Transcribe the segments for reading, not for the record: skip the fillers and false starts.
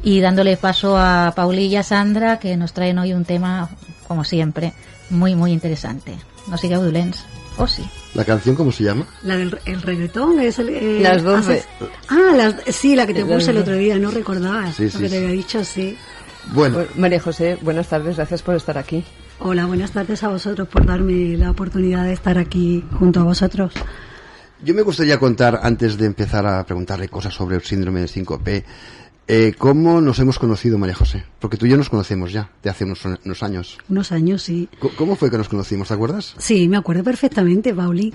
Y dándole paso a Pauli y a Sandra, que nos traen hoy un tema, como siempre, muy, muy interesante. No sigue Audulens. ¿O sí? ¿La canción cómo se llama? La del el reggaetón, es el... Las 12. Sí, la que te puse el otro día, no recordaba Sí, lo que te había dicho, sí. Bueno, María José, buenas tardes, gracias por estar aquí. Hola, buenas tardes a vosotros por darme la oportunidad de estar aquí junto a vosotros. yo me gustaría contar, antes de empezar a preguntarle cosas sobre el síndrome de síncope, ¿cómo nos hemos conocido, María José? Porque tú y yo nos conocemos ya, de hace unos años. Unos años, sí. ¿Cómo fue que nos conocimos, te acuerdas? Sí, me acuerdo perfectamente, Pauli.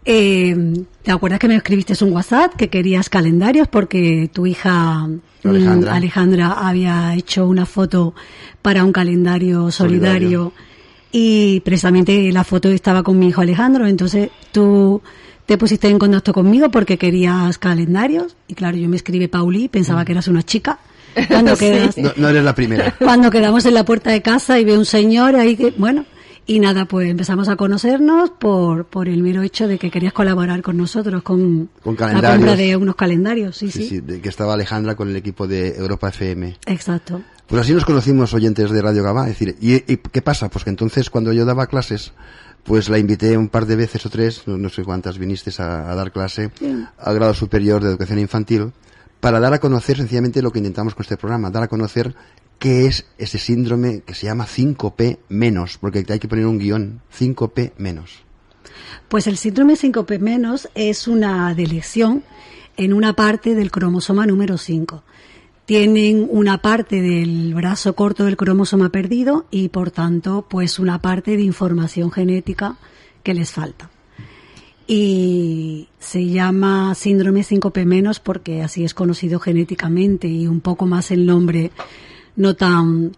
¿Te acuerdas que me escribiste un WhatsApp que querías calendarios porque tu hija Alejandra había hecho una foto para un calendario solidario y precisamente la foto estaba con mi hijo Alejandro, entonces tú te pusiste en contacto conmigo porque querías calendarios y claro, yo me escribí Pauli, pensaba que eras una chica. Cuando quedas, No eres la primera. Cuando quedamos en la puerta de casa y veo un señor ahí que, bueno, y nada, pues empezamos a conocernos por el mero hecho de que querías colaborar con nosotros con calendarios. La compra de unos calendarios, sí. De que estaba Alejandra con el equipo de Europa FM. Exacto. Pues así nos conocimos, oyentes de Radio Gabá. Es decir, ¿y qué pasa? Pues que entonces cuando yo daba clases, pues la invité un par de veces o tres, no sé cuántas viniste a dar clase, al grado superior de educación infantil, para dar a conocer sencillamente lo que intentamos con este programa, dar a conocer qué es ese síndrome que se llama 5P menos, porque hay que poner un guión, 5P menos. Pues el síndrome 5P menos es una deleción en una parte del cromosoma número 5. Tienen una parte del brazo corto del cromosoma perdido y, por tanto, pues una parte de información genética que les falta. Y se llama síndrome 5P menos porque así es conocido genéticamente y un poco más el nombre no tan,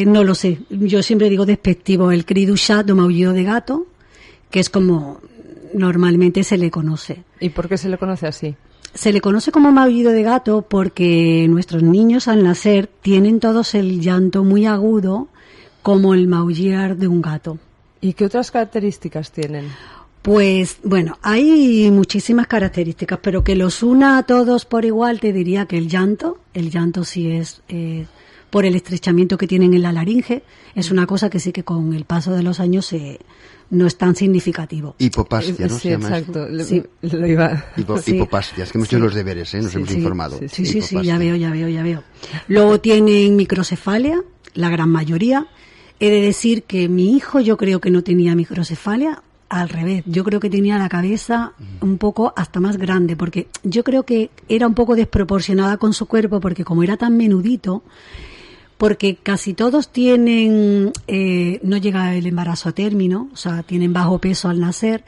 no lo sé, yo siempre digo despectivo, el cri du chat o maullido de gato, que es como normalmente se le conoce. ¿Y por qué se le conoce así? Se le conoce como maullido de gato porque nuestros niños al nacer tienen todos el llanto muy agudo como el maullar de un gato. ¿Y qué otras características tienen? Pues bueno, hay muchísimas características, pero que los una a todos por igual te diría que el llanto sí es por el estrechamiento que tienen en la laringe, es una cosa que sí que con el paso de los años no es tan significativo. Hipopastia, ¿no? Sí, se llama exacto. Eso. Lo iba... Hipopastia, es que hemos hecho los deberes, nos hemos informado. Sí, ya veo. Luego tienen microcefalia, la gran mayoría. He de decir que mi hijo yo creo que no tenía microcefalia. Al revés, yo creo que tenía la cabeza un poco hasta más grande, porque yo creo que era un poco desproporcionada con su cuerpo, porque como era tan menudito, porque casi todos tienen, no llega el embarazo a término, o sea, tienen bajo peso al nacer,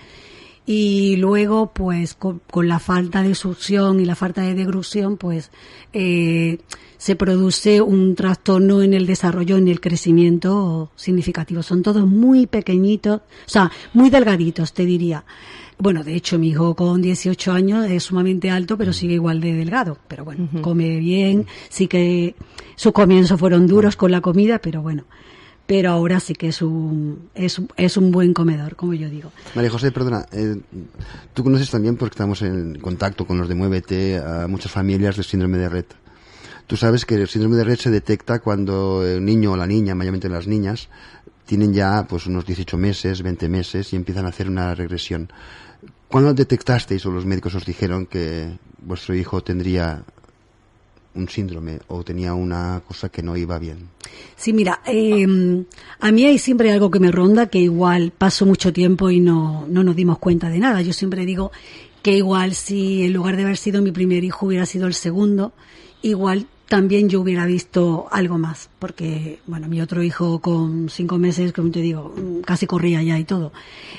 y luego, pues, con la falta de succión y la falta de deglución, pues, se produce un trastorno en el desarrollo, en el crecimiento significativo. Son todos muy pequeñitos, o sea, muy delgaditos, te diría. Bueno, de hecho, mi hijo con 18 años es sumamente alto, pero sigue igual de delgado. Pero bueno, come bien, sí que sus comienzos fueron duros con la comida, pero bueno. Pero ahora sí que es un buen comedor, como yo digo. María José, perdona, tú conoces también, porque estamos en contacto con los de Muévete, a muchas familias del síndrome de Rett. Tú sabes que el síndrome de Rett se detecta cuando el niño o la niña, mayormente las niñas, tienen ya pues unos 18 meses, 20 meses y empiezan a hacer una regresión. ¿Cuándo detectasteis o los médicos os dijeron que vuestro hijo tendría un síndrome o tenía una cosa que no iba bien? Sí, mira, a mí hay siempre algo que me ronda, que igual pasó mucho tiempo y no nos dimos cuenta de nada. Yo siempre digo que igual si en lugar de haber sido mi primer hijo hubiera sido el segundo, igual también yo hubiera visto algo más, porque, bueno, mi otro hijo con 5 meses, como te digo, casi corría ya y todo.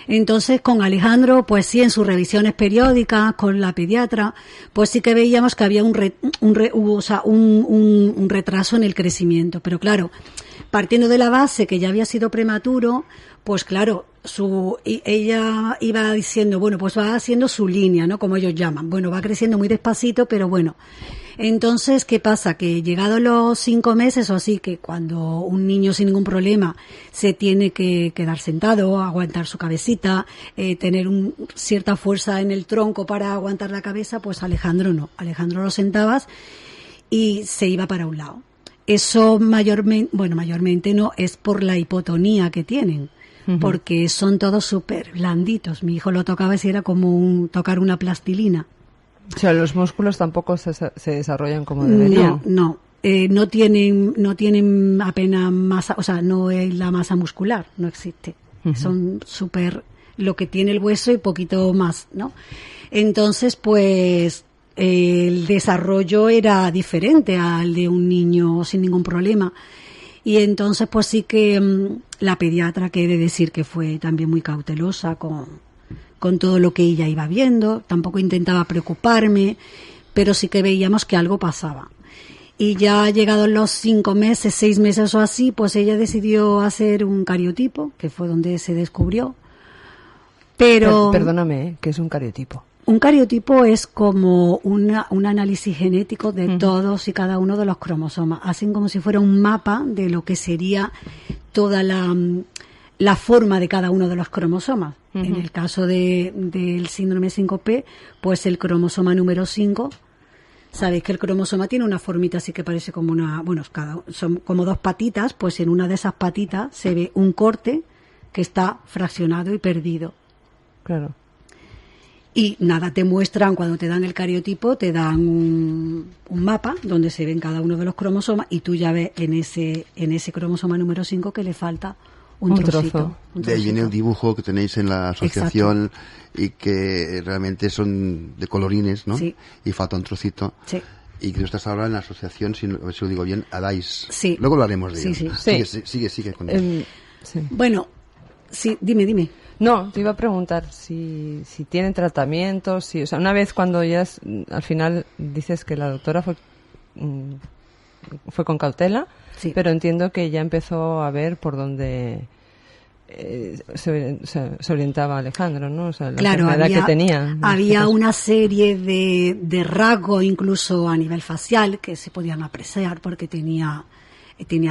Entonces, con Alejandro, pues sí, en sus revisiones periódicas, con la pediatra, pues sí que veíamos que había un retraso en el crecimiento. Pero claro, partiendo de la base que ya había sido prematuro, pues claro, ella iba diciendo, bueno, pues va haciendo su línea, ¿no? Como ellos llaman. Bueno, va creciendo muy despacito, pero bueno. Entonces, ¿qué pasa? Que llegados los 5 meses o así, que cuando un niño sin ningún problema se tiene que quedar sentado, aguantar su cabecita, tener cierta fuerza en el tronco para aguantar la cabeza, pues Alejandro no. Alejandro lo sentabas y se iba para un lado. Eso mayormente no, es por la hipotonía que tienen, porque son todos súper blanditos. Mi hijo lo tocaba y era como tocar una plastilina. O sea, los músculos tampoco se desarrollan como deberían. No, no tienen apenas masa, o sea, no es la masa muscular, no existe. Son súper, lo que tiene el hueso y poquito más, ¿no? Entonces, pues, el desarrollo era diferente al de un niño sin ningún problema. Y entonces, pues sí que la pediatra, que he de decir que fue también muy cautelosa con todo lo que ella iba viendo, tampoco intentaba preocuparme, pero sí que veíamos que algo pasaba. Y ya llegados los 5 meses, 6 meses o así, pues ella decidió hacer un cariotipo, que fue donde se descubrió. Pero Perdóname, ¿qué es un cariotipo? Un cariotipo es como un análisis genético de todos y cada uno de los cromosomas. Hacen como si fuera un mapa de lo que sería toda la forma de cada uno de los cromosomas. En el caso del síndrome 5P, pues el cromosoma número 5, sabéis que el cromosoma tiene una formita así que parece como son como 2 patitas, pues en una de esas patitas se ve un corte que está fraccionado y perdido. Claro. Y nada, te muestran, cuando te dan el cariotipo, te dan un mapa donde se ven cada uno de los cromosomas y tú ya ves en ese cromosoma número 5 que le falta un trocito. De ahí viene el dibujo que tenéis en la asociación. Exacto. Y que realmente son de colorines, ¿no? Sí. Y falta un trocito. Sí. Y que tú estás ahora en la asociación, a ver si lo digo bien, ADAIS. Sí. Luego hablaremos de ello. Sí. Sigue con ello. Sí. Bueno, sí, dime. No, te iba a preguntar si tienen tratamientos, o sea, una vez cuando ya al final dices que la doctora fue con cautela, sí, pero entiendo que ya empezó a ver por dónde se orientaba Alejandro, ¿no? O sea, la enfermedad que tenía. Había una serie de rasgos, incluso a nivel facial, que se podían apreciar porque tenía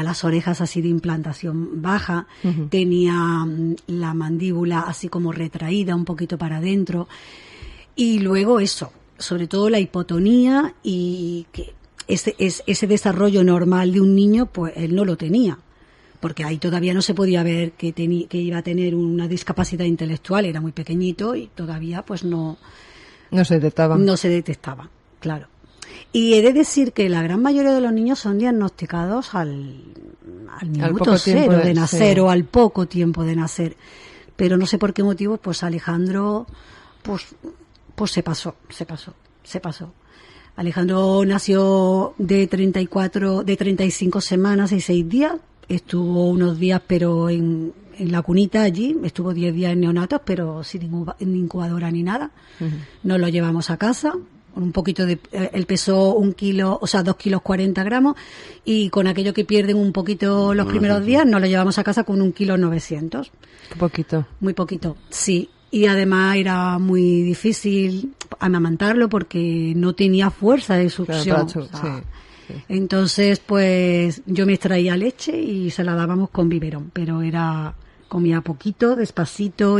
las orejas así de implantación baja, tenía la mandíbula así como retraída un poquito para adentro, y luego eso, sobre todo la hipotonía, y que ese desarrollo normal de un niño, pues él no lo tenía, porque ahí todavía no se podía ver que iba a tener una discapacidad intelectual, era muy pequeñito y todavía pues no se detectaba, claro. Y he de decir que la gran mayoría de los niños son diagnosticados al minuto cero de nacer, o al poco tiempo de nacer. Pero no sé por qué motivo, pues Alejandro, pues se pasó. Alejandro nació de 35 semanas y 6 días. Estuvo unos días, pero en la cunita allí. Estuvo 10 días en neonatos, pero sin incubadora ni nada. Nos lo llevamos a casa. Un poquito él pesó 1 kilo, o sea, 2 kilos 40 gramos, y con aquello que pierden un poquito los primeros días, nos lo llevamos a casa con 1 kilo 900. Poquito. Muy poquito, sí. Y además era muy difícil amamantarlo porque no tenía fuerza de succión. Claro, sí. Entonces, pues, yo me extraía leche y se la dábamos con biberón, pero comía poquito, despacito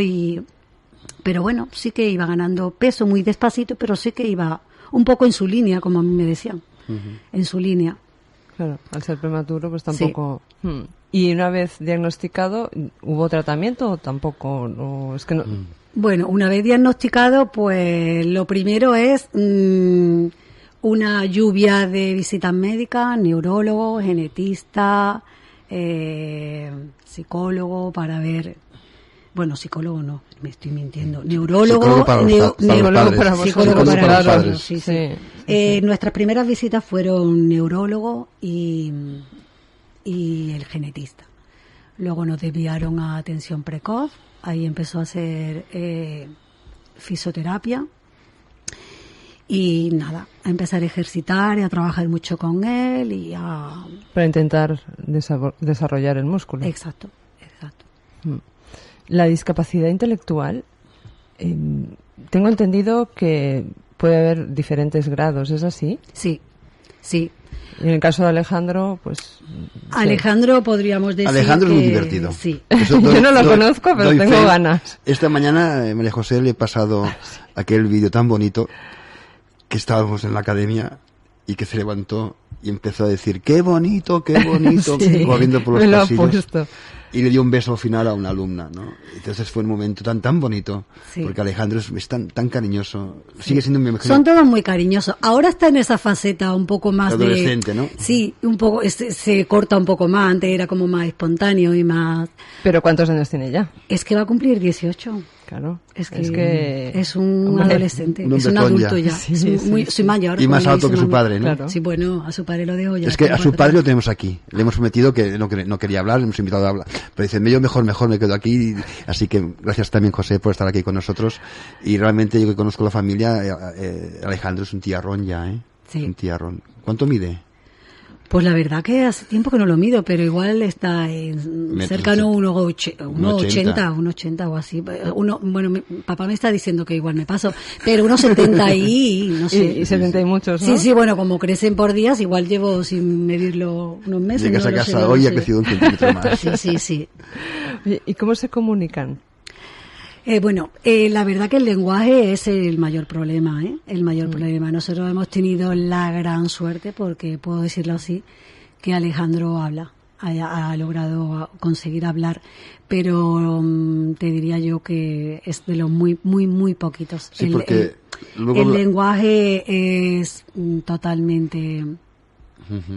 pero bueno, sí que iba ganando peso muy despacito, pero sí que iba un poco en su línea, como a mí me decían, en su línea. Claro, al ser prematuro, pues tampoco. Sí. ¿Y una vez diagnosticado, hubo tratamiento o tampoco? O es que no. Bueno, una vez diagnosticado, pues lo primero es una lluvia de visitas médicas, neurólogo, genetista, psicólogo, para ver. Bueno, psicólogo no, me estoy mintiendo. Neurólogo, psicólogo para los padres. Sí. Nuestras primeras visitas fueron neurólogo y el genetista. Luego nos desviaron a atención precoz. Ahí empezó a hacer fisioterapia. Y nada, a empezar a ejercitar y a trabajar mucho con él para intentar desarrollar el músculo. Exacto. La discapacidad intelectual, tengo entendido que puede haber diferentes grados, ¿es así? Sí. Y en el caso de Alejandro, pues... Alejandro podríamos decir Alejandro es muy divertido. Sí. Yo no lo conozco, pero tengo ganas. Esta mañana, María José, le he pasado aquel vídeo tan bonito que estábamos en la academia y que se levantó y empezó a decir ¡qué bonito, Sí, corriendo por los me lo ha pasillos. puesto. Y le dio un beso al final a una alumna, ¿no? Entonces fue un momento tan bonito, Sí. porque Alejandro es tan cariñoso. Sigue siendo mi mejor. Son todos muy cariñosos. Ahora está en esa faceta un poco más Adolescente, ¿no? Sí, un poco, se corta un poco más. Antes era como más espontáneo y más... ¿Pero cuántos años tiene ya? Es que va a cumplir 18. Claro. Es que es un hombre, adolescente, un es un hombre adulto ya. Sí, Es sí, muy, sí. soy mayor. Y más como alto que dice su mamá. padre, ¿no? Claro. Sí, bueno, a su padre lo dejo ya. Es que a con su 4 padre lo años. tenemos aquí. Le hemos prometido que no quería hablar, le hemos invitado a hablar. Pero dice, yo mejor me quedo aquí. Así que gracias también, José, por estar aquí con nosotros. Y realmente yo que conozco la familia, Alejandro es un tiarrón ya, ¿eh? Sí. Un tiarrón. ¿Cuánto mide? Pues la verdad que hace tiempo que no lo mido, pero igual está cercano a 1,80 o así. Bueno, mi papá me está diciendo que igual me paso, pero 1,70 ahí, no sé. Y 70 y muchos, ¿no? Sí, sí, bueno, como crecen por días, igual llevo sin medirlo unos meses. Llegas no a lo casa sé, no hoy lo y ha sé. crecido un centímetro más. Sí. Oye, ¿y cómo se comunican? La verdad que el lenguaje es el mayor problema, ¿eh? El mayor problema. Nosotros hemos tenido la gran suerte, porque puedo decirlo así, que Alejandro ha logrado conseguir hablar, pero te diría yo que es de los muy, muy, muy poquitos. Sí, porque luego el lenguaje es totalmente...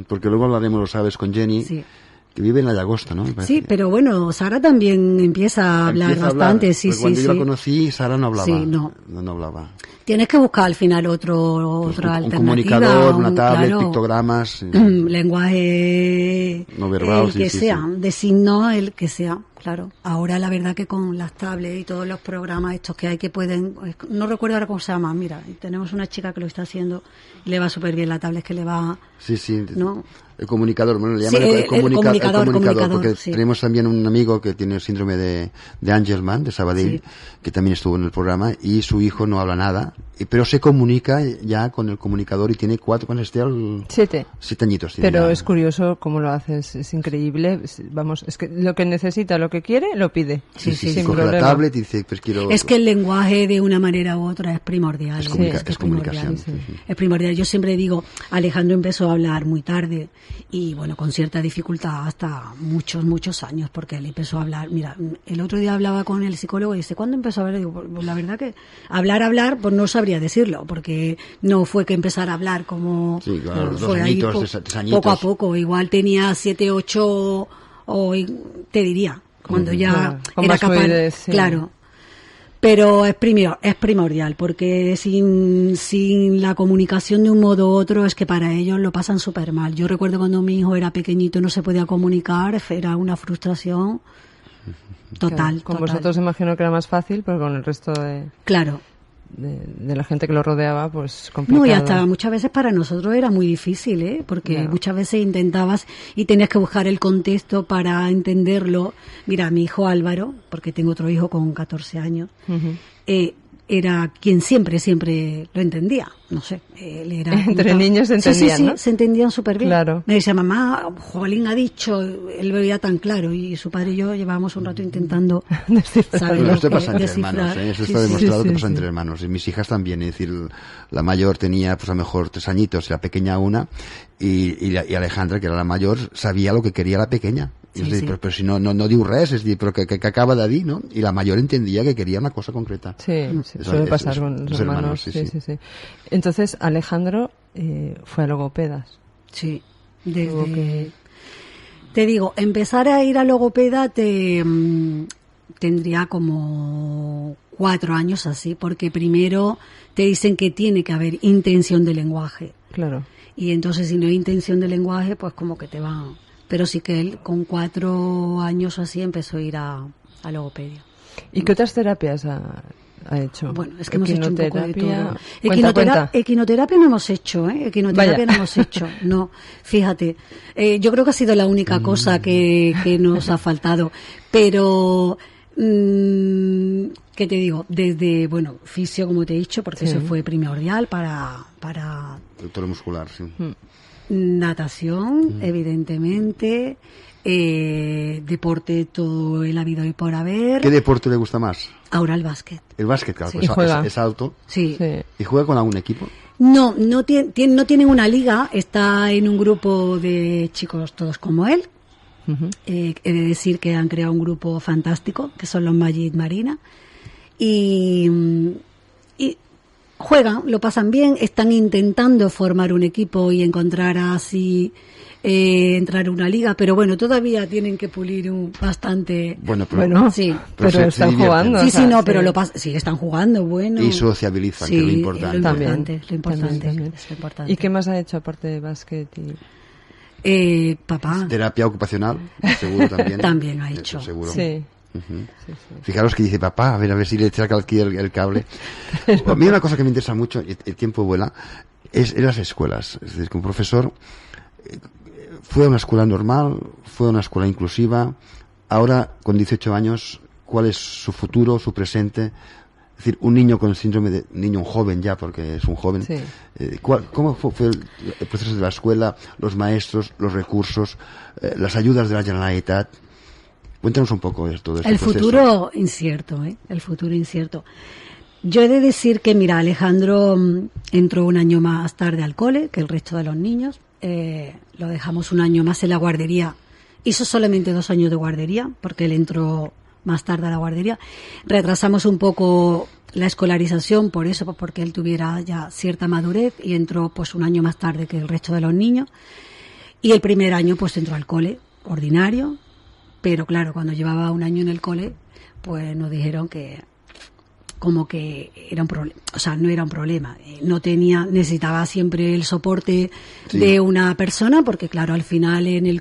Porque luego hablaremos, lo sabes, con Jenny, Sí. que vive en la Llagosta, ¿no? Me parece. Sí, pero bueno, Sara también empieza a hablar Empieza a bastante, hablar, sí, porque cuando sí, yo la sí. conocí, Sara no hablaba. Sí, no. No hablaba. Tienes que buscar al final otra Un alternativa. comunicador, una tablet, claro, pictogramas. lenguaje No verbal, el sí, que sí, sea, sí. de signo el que sea, claro. Ahora la verdad que con las tablets y todos los programas estos que hay que pueden, no recuerdo ahora cómo se llama, mira, tenemos una chica que lo está haciendo y le va súper bien la tablet, que le va, Sí, ¿no? El comunicador, bueno, le Sí, llaman el comunicador, porque sí. tenemos también un amigo que tiene el síndrome de Angelman, de Sabadell, Sí. que también estuvo en el programa, y su hijo no habla nada, pero se comunica ya con el comunicador y tiene 7 añitos. tiene Pero ya. es curioso cómo lo haces, es increíble. Vamos, es que lo que necesita, lo que quiere, lo pide. Sí, sin coge la problema. tablet y dice, pues quiero... Es que el lenguaje de una manera u otra es primordial. Es ¿eh? comunica- que es comunicación, sí, sí. Es primordial. Yo siempre digo, Alejandro empezó a hablar muy tarde y bueno, con cierta dificultad hasta muchos años, porque él empezó a hablar. Mira, el otro día hablaba con el psicólogo y dice, ¿cuándo empezó a hablar? Digo, pues la verdad que hablar, pues no sabría decirlo, porque no fue que empezara a hablar como Sí, claro, los fue 2 ahí añitos, 3 añitos. poco a poco. Igual tenía 7, 8 o te diría, cuando ya Claro, con era más capaz, fluidez, sí. claro. Pero es primordial, porque sin la comunicación de un modo u otro es que para ellos lo pasan súper mal. Yo recuerdo cuando mi hijo era pequeñito y no se podía comunicar, era una frustración total. Con total. vosotros imagino que era más fácil, pero con el resto Claro. de la gente que lo rodeaba, pues complicado. No, y hasta muchas veces para nosotros era muy difícil, ¿eh? Porque Ya. muchas veces intentabas y tenías que buscar el contexto para entenderlo. Mira, mi hijo Álvaro, porque tengo otro hijo con 14 años, Ujú. era quien siempre lo entendía. No sé, él era... Entre niños se entendían, sí, ¿no? se entendían súper bien. Claro. Me decía, mamá, Jolín ha dicho, él veía tan claro, y su padre y yo llevábamos un rato intentando saber Pero lo esto que pasa entre descifrar. hermanos, ¿eh? Eso Sí, está sí. demostrado sí, que pasa sí. entre hermanos. Y mis hijas también, es decir, la mayor tenía pues a lo mejor 3 añitos y la pequeña 1, y Alejandra, que era la mayor, sabía lo que quería la pequeña. Sí, Es decir, sí. pero si no diu res, es decir, pero que acaba de dir, ¿no? Y la mayor entendía que quería una cosa concreta. Sí, sí, Eso suele es- pasar es- con los los hermanos. hermanos, sí. Entonces, Alejandro fue a logopedas. Sí, Tuvo desde... que- Te digo, empezar a ir a logopeda tendría como 4 años así, porque primero te dicen que tiene que haber intención de lenguaje. Claro. Y entonces si no hay intención de lenguaje, pues como que te van... Pero sí que él con 4 años así empezó a ir a logopedia. ¿Y qué otras terapias ha hecho? Bueno, es que hemos hecho un poco de Equinoterapia. todo. Cuenta. Equinoterapia no hemos hecho, ¿eh? Equinoterapia Vaya. no hemos hecho, no. Fíjate, yo creo que ha sido la única cosa que nos ha faltado. Pero, ¿qué te digo? Desde, bueno, fisio, como te he dicho, porque Sí. eso fue primordial para Doctor muscular, sí. natación, evidentemente, deporte todo el habido y por haber. ¿Qué deporte le gusta más? Ahora el básquet. El básquet, claro, Sí. pues Y juega. es alto. Sí. Sí. ¿Y juega con algún equipo? No tienen una liga, está en un grupo de chicos todos como él. He de decir que han creado un grupo fantástico, que son los Magic Marina. Y juegan, lo pasan bien, están intentando formar un equipo y encontrar así entrar en una liga, pero bueno, todavía tienen que pulir bastante. Bueno, sí, pero están jugando. Sí, pero sí, están jugando, bueno. Y sociabilizan, que es lo importante. Lo importante. ¿Y qué más ha hecho aparte de básquet? Papá. Terapia ocupacional, seguro también. También ha hecho. Seguro. Sí. Uh-huh. Sí. Fijaros que dice papá, a ver si le echa aquí el cable. A mí una cosa que me interesa mucho, el tiempo vuela, es en las escuelas. Es decir, como profesor, fue a una escuela normal, fue a una escuela inclusiva, ahora con 18 años, ¿cuál es su futuro, su presente? Es decir, un niño con síndrome de niño, un joven ya, porque es un joven. Sí. ¿Cómo fue el proceso de la escuela, los maestros, los recursos, las ayudas de la Generalitat? Cuéntanos un poco de todo el futuro incierto, el futuro incierto. Yo he de decir que, mira, Alejandro entró un año más tarde al cole que el resto de los niños. Lo dejamos un año más en la guardería. Hizo solamente 2 años de guardería, porque él entró más tarde a la guardería. Retrasamos un poco la escolarización por eso, porque él tuviera ya cierta madurez y entró pues un año más tarde que el resto de los niños. Y el primer año pues entró al cole ordinario, pero claro, cuando llevaba un año en el cole, pues nos dijeron que como que era un problema, o sea, no era un problema, necesitaba siempre el soporte de una persona, porque claro, al final en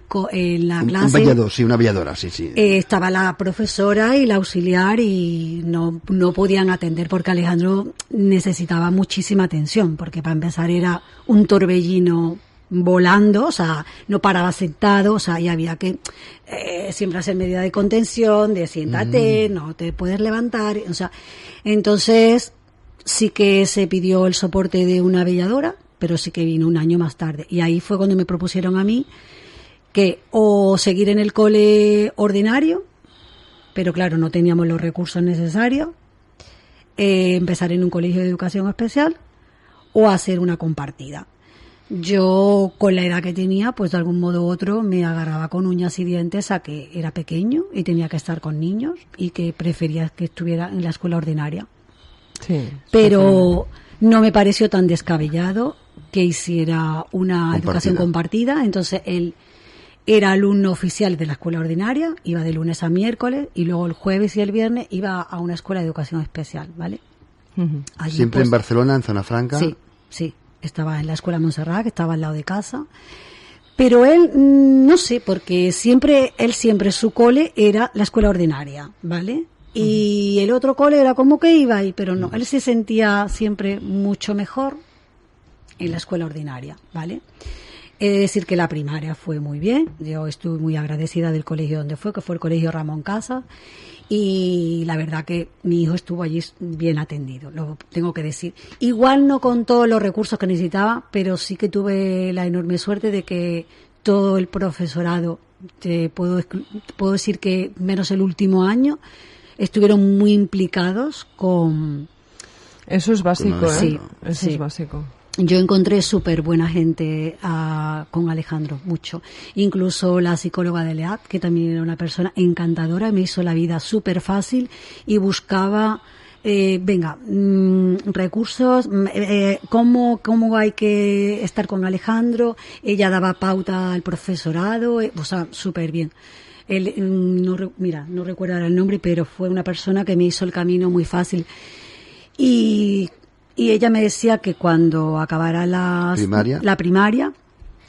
la clase una veilladora, sí. Estaba la profesora y la auxiliar y no podían atender porque Alejandro necesitaba muchísima atención, porque para empezar era un torbellino volando, o sea, no paraba sentado, o sea, y había que siempre hacer medida de contención, de siéntate, no te puedes levantar, o sea, entonces sí que se pidió el soporte de una veilladora, pero sí que vino un año más tarde, y ahí fue cuando me propusieron a mí que o seguir en el cole ordinario, pero claro, no teníamos los recursos necesarios, empezar en un colegio de educación especial o hacer una compartida. Yo, con la edad que tenía, pues de algún modo u otro me agarraba con uñas y dientes a que era pequeño y tenía que estar con niños y que prefería que estuviera en la escuela ordinaria. Sí, pero no me pareció tan descabellado que hiciera una educación compartida. Entonces él era alumno oficial de la escuela ordinaria, iba de lunes a miércoles y luego el jueves y el viernes iba a una escuela de educación especial, ¿vale? Uh-huh. Allí, ¿siempre pues, en Barcelona, en Zona Franca? Sí. Estaba en la escuela Montserrat, que estaba al lado de casa. Pero él, no sé, porque él siempre su cole era la escuela ordinaria, ¿vale? Y el otro cole era como que iba ahí, pero no. Él se sentía siempre mucho mejor en la escuela ordinaria, ¿vale? He de decir que la primaria fue muy bien. Yo estuve muy agradecida del colegio donde fue, que fue el colegio Ramón Casas. Y la verdad que mi hijo estuvo allí bien atendido, lo tengo que decir. Igual no con todos los recursos que necesitaba, pero sí que tuve la enorme suerte de que todo el profesorado, puedo decir que menos el último año, estuvieron muy implicados con... Eso es básico, ¿eh? Sí, eso es básico. Yo encontré súper buena gente con Alejandro, mucho. Incluso la psicóloga de LEAD, que también era una persona encantadora, me hizo la vida súper fácil y buscaba, recursos, cómo hay que estar con Alejandro. Ella daba pauta al profesorado, o sea, súper bien. Él, no recuerdo ahora el nombre, pero fue una persona que me hizo el camino muy fácil. Y ella me decía que cuando acabara la primaria,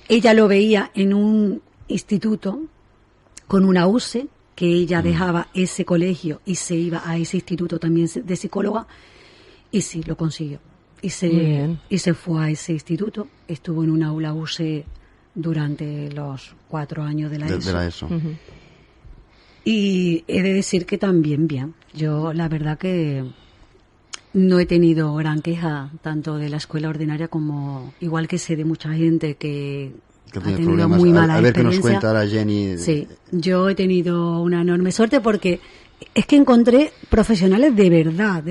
ella lo veía en un instituto con una UCE, que ella dejaba ese colegio y se iba a ese instituto también de psicóloga, y sí, lo consiguió. Y se fue a ese instituto, estuvo en un aula UCE durante los 4 años de la ESO. Uh-huh. Y he de decir que también bien. Yo, la verdad que no he tenido gran queja tanto de la escuela ordinaria como, igual que sé de mucha gente que ha tenido problemas. Muy mala experiencia. A ver qué nos cuenta ahora Jenny. Sí, yo he tenido una enorme suerte porque es que encontré profesionales de verdad,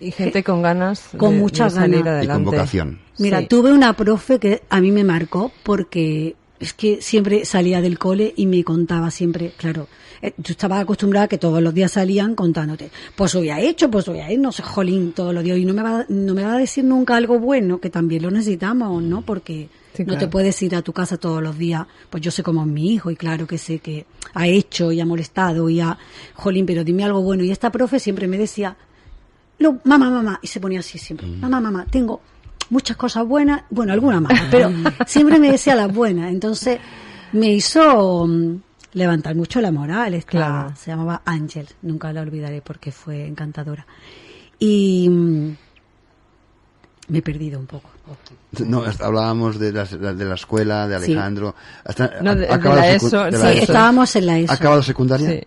Y gente con ganas con muchas de salir ganas. adelante. Y con vocación. Mira, Sí. tuve una profe que a mí me marcó porque es que siempre salía del cole y me contaba siempre, claro, yo estaba acostumbrada a que todos los días salían contándote, pues hoy ha hecho, pues hoy ha hecho, no sé, jolín, todos los días, y no me va a decir nunca algo bueno, que también lo necesitamos, ¿no? Porque Sí, no claro. te puedes ir a tu casa todos los días, pues yo sé cómo es mi hijo y claro que sé que ha hecho y ha molestado y ha, jolín, pero dime algo bueno. Y esta profe siempre me decía, mamá, y se ponía así siempre, mamá, tengo muchas cosas buenas, bueno, algunas malas, pero siempre me decía las buenas. Entonces me hizo levantar mucho la moral. Claro. Se llamaba Ángel, nunca la olvidaré porque fue encantadora. Y me he perdido un poco. No, hablábamos de la escuela, de Sí. Alejandro. Hasta, No, de ha acabado la secu- ESO, de sí, la Sí, ESO. estábamos en la ESO. ¿Ha acabado secundaria? Sí.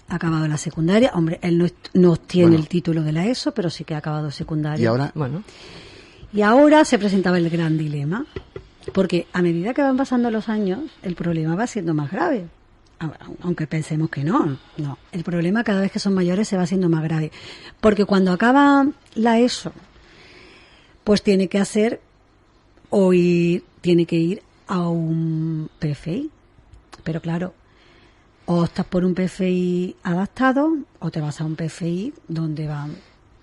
Ha acabado la secundaria. Hombre, él no tiene Bueno. el título de la ESO, pero sí que ha acabado secundaria. ¿Y ahora? Bueno, Y ahora se presentaba el gran dilema, porque a medida que van pasando los años, el problema va siendo más grave. Aunque pensemos que no. El problema cada vez que son mayores se va haciendo más grave. Porque cuando acaba la ESO, pues tiene que ir a un PFI. Pero claro, o optas por un PFI adaptado o te vas a un PFI donde van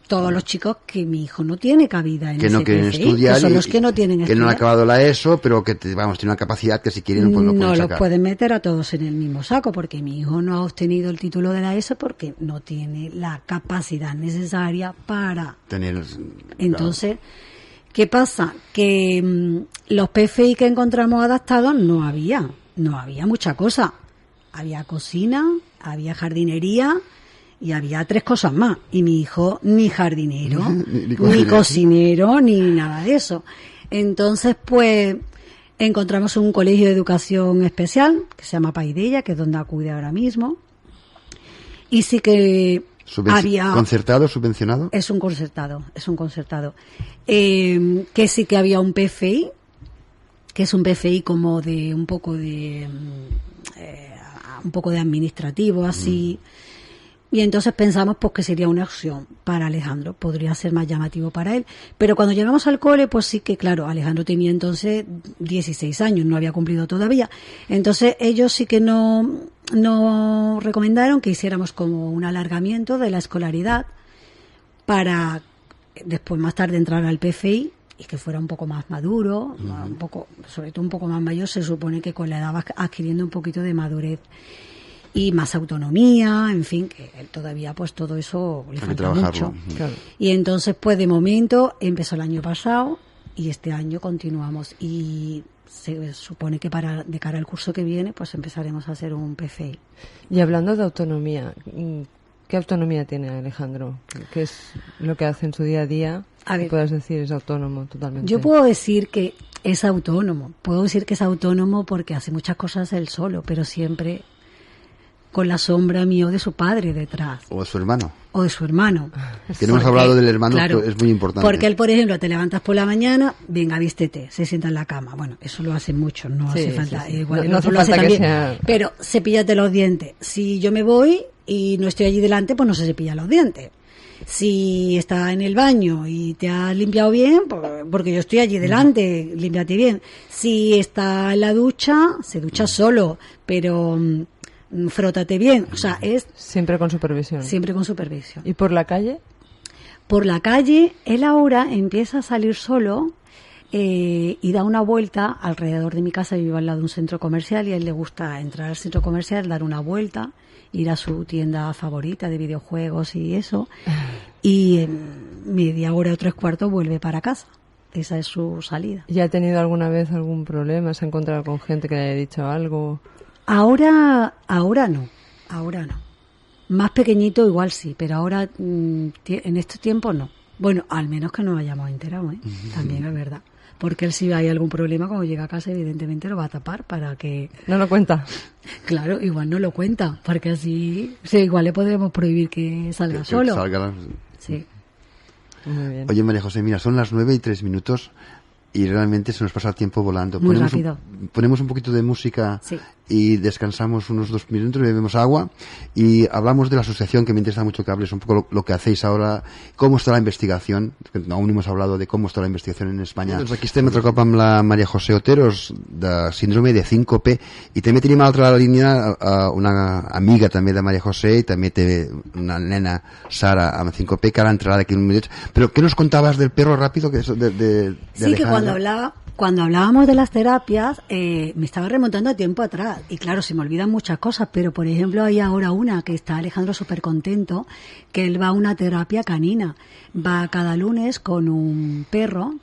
todos los chicos que mi hijo no tiene cabida en Que ese no quieren PFI, estudiar. que son y- los que no tienen que estudiar. no han acabado la ESO, pero que tienen una capacidad que si quieren pues lo No pueden los sacar. pueden meter a todos en el mismo saco, porque mi hijo no ha obtenido el título de la ESO porque no tiene la capacidad necesaria para. Tener, Entonces, ¿qué pasa? Que los PFI que encontramos adaptados no había mucha cosa. Había cocina, había jardinería y había 3 cosas más. Y mi hijo ni jardinero, Ni ni cocinero. cocinero, ni nada de eso. Entonces, pues, encontramos un colegio de educación especial que se llama Paidella, que es donde acude ahora mismo. Y sí que había... ¿Concertado, subvencionado? Es un concertado. Que sí que había un PFI, que es un PFI como de un poco de administrativo, así. Y entonces pensamos pues que sería una opción para Alejandro, podría ser más llamativo para él. Pero cuando llegamos al cole, pues sí que, claro, Alejandro tenía entonces 16 años, no había cumplido todavía. Entonces ellos sí que no recomendaron que hiciéramos como un alargamiento de la escolaridad para después más tarde entrar al PFI y que fuera un poco más maduro, un poco, sobre todo un poco más mayor. Se supone que con la edad va adquiriendo un poquito de madurez y más autonomía, en fin, que él todavía pues todo eso le Hay que falta trabajarlo. mucho. claro. Y entonces pues de momento empezó el año pasado y este año continuamos y se supone que de cara al curso que viene pues empezaremos a hacer un PFI. Y hablando de autonomía, ¿qué autonomía tiene Alejandro? ¿Qué es lo que hace en su día a día? A ver. Puedes decir, es autónomo totalmente. Yo puedo decir que es autónomo, porque hace muchas cosas él solo, pero siempre con la sombra mío de su padre detrás. ¿O su hermano? O de su hermano. Que no hemos hablado del hermano, claro, que es muy importante. Porque él, por ejemplo, te levantas por la mañana, venga, vístete, se sienta en la cama. Bueno, eso lo hacen muchos, no Sí, hace falta. sí, sí. Igual No- el no otro hace lo hace falta que también. sea- Pero cepíllate los dientes. Si yo me voy y no estoy allí delante, pues no se cepilla los dientes. Si está en el baño y te has limpiado bien, pues, porque yo estoy allí delante, límpiate bien. Si está en la ducha, se ducha solo, pero frótate bien. O sea, es Siempre con supervisión. siempre con supervisión. ¿Y por la calle? Por la calle, él ahora empieza a salir solo y da una vuelta alrededor de mi casa. Yo vivo al lado de un centro comercial y a él le gusta entrar al centro comercial, dar una vuelta, ir a su tienda favorita de videojuegos y eso. Y en media hora o 3/4 vuelve para casa. Esa es su salida. ¿Ya ha tenido alguna vez algún problema? ¿Se ha encontrado con gente que le haya dicho algo? Ahora no. Más pequeñito igual sí, pero ahora en este tiempo no. Bueno, al menos que nos hayamos enterado, ¿eh? También es verdad. Porque él si hay algún problema cuando llega a casa evidentemente lo va a tapar para que... ¿No lo cuenta? Claro, igual no lo cuenta, porque así... Sí, igual le podremos prohibir que salga Que solo. salga- Sí. Muy bien. Oye, María José, mira, son las 9:03 y y realmente se nos pasa el tiempo volando. Muy rápido. Ponemos un poquito de música Sí. y descansamos unos 2 minutos, bebemos agua y hablamos de la asociación, que me interesa mucho que hables un poco lo que hacéis ahora, cómo está la investigación, que aún no hemos hablado de cómo está la investigación en Espanya. Doncs aquí estem altre cop amb la Maria José Oteros, de síndrome de 5P, i també tenim a l'altra línia una amiga també de Maria José, i també té una nena, Sara, amb 5P, que ara entrarà d'aquí uns minuts. Però què nos contabas del perro rápido? Que es de sí, que cuando hablábamos de las terapias, me estaba remontando a tiempo atrás. Y claro, se me olvidan muchas cosas, pero por ejemplo hay ahora una que está Alejandro súper contento, que él va a una terapia canina. Va cada lunes con un perro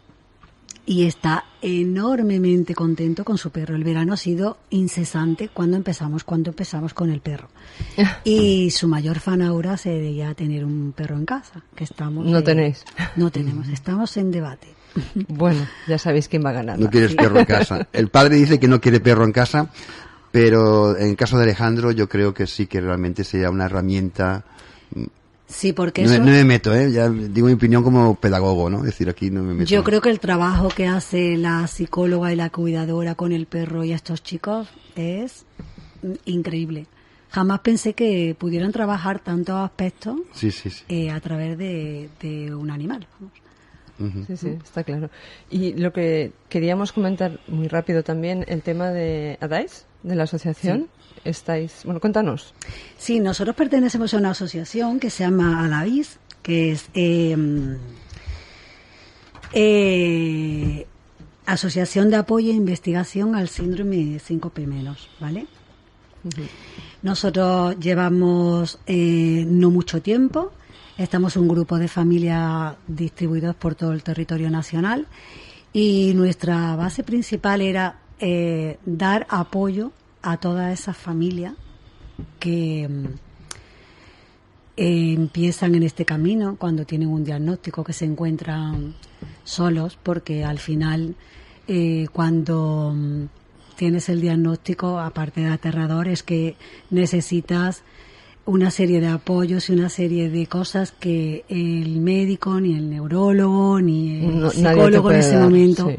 y está enormemente contento con su perro. El verano ha sido incesante cuando empezamos con el perro. Y su mayor fan ahora sería tener un perro en casa, que estamos... ¿No tenéis? No tenemos, estamos en debate. Bueno, ya sabéis quién va a ganar. No quieres perro en casa. El padre dice que no quiere perro en casa, pero en el caso de Alejandro yo creo que sí, que realmente sería una herramienta. Sí, porque no, eso... no me meto, ya digo mi opinión como pedagogo, ¿no? Es decir, aquí no me meto. Yo creo que el trabajo que hace la psicóloga y la cuidadora con el perro y estos chicos es increíble. Jamás pensé que pudieran trabajar tantos aspectos a través de un animal. Vamos. Sí, sí, está claro. Y lo que queríamos comentar muy rápido también, el tema de ADAIS, de la asociación. Sí. Cuéntanos. Sí, nosotros pertenecemos a una asociación que se llama ADAIS, que es Asociación de Apoyo e Investigación al Síndrome 5P-, ¿vale? Uh-huh. Nosotros llevamos no mucho tiempo. Estamos un grupo de familias distribuidos por todo el territorio nacional y nuestra base principal era dar apoyo a todas esas familias que empiezan en este camino cuando tienen un diagnóstico, que se encuentran solos, porque al final cuando tienes el diagnóstico, aparte de aterrador, es que necesitas una serie de apoyos y una serie de cosas que el médico, ni el neurólogo, ni el psicólogo en ese momento. Sí.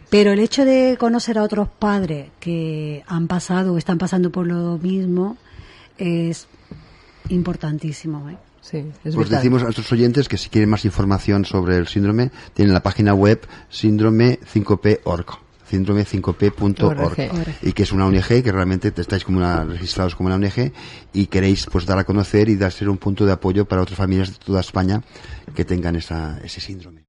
Pero el hecho de conocer a otros padres que han pasado o están pasando por lo mismo es importantísimo, ¿eh? Sí, es pues decimos a nuestros oyentes que si quieren más información sobre el síndrome, tienen la página web síndrome5p.org. síndrome5p.org, y que es una ONG que realmente estáis registrados como una ONG y queréis pues dar a conocer y dar ser un punto de apoyo para otras familias de toda España que tengan ese síndrome.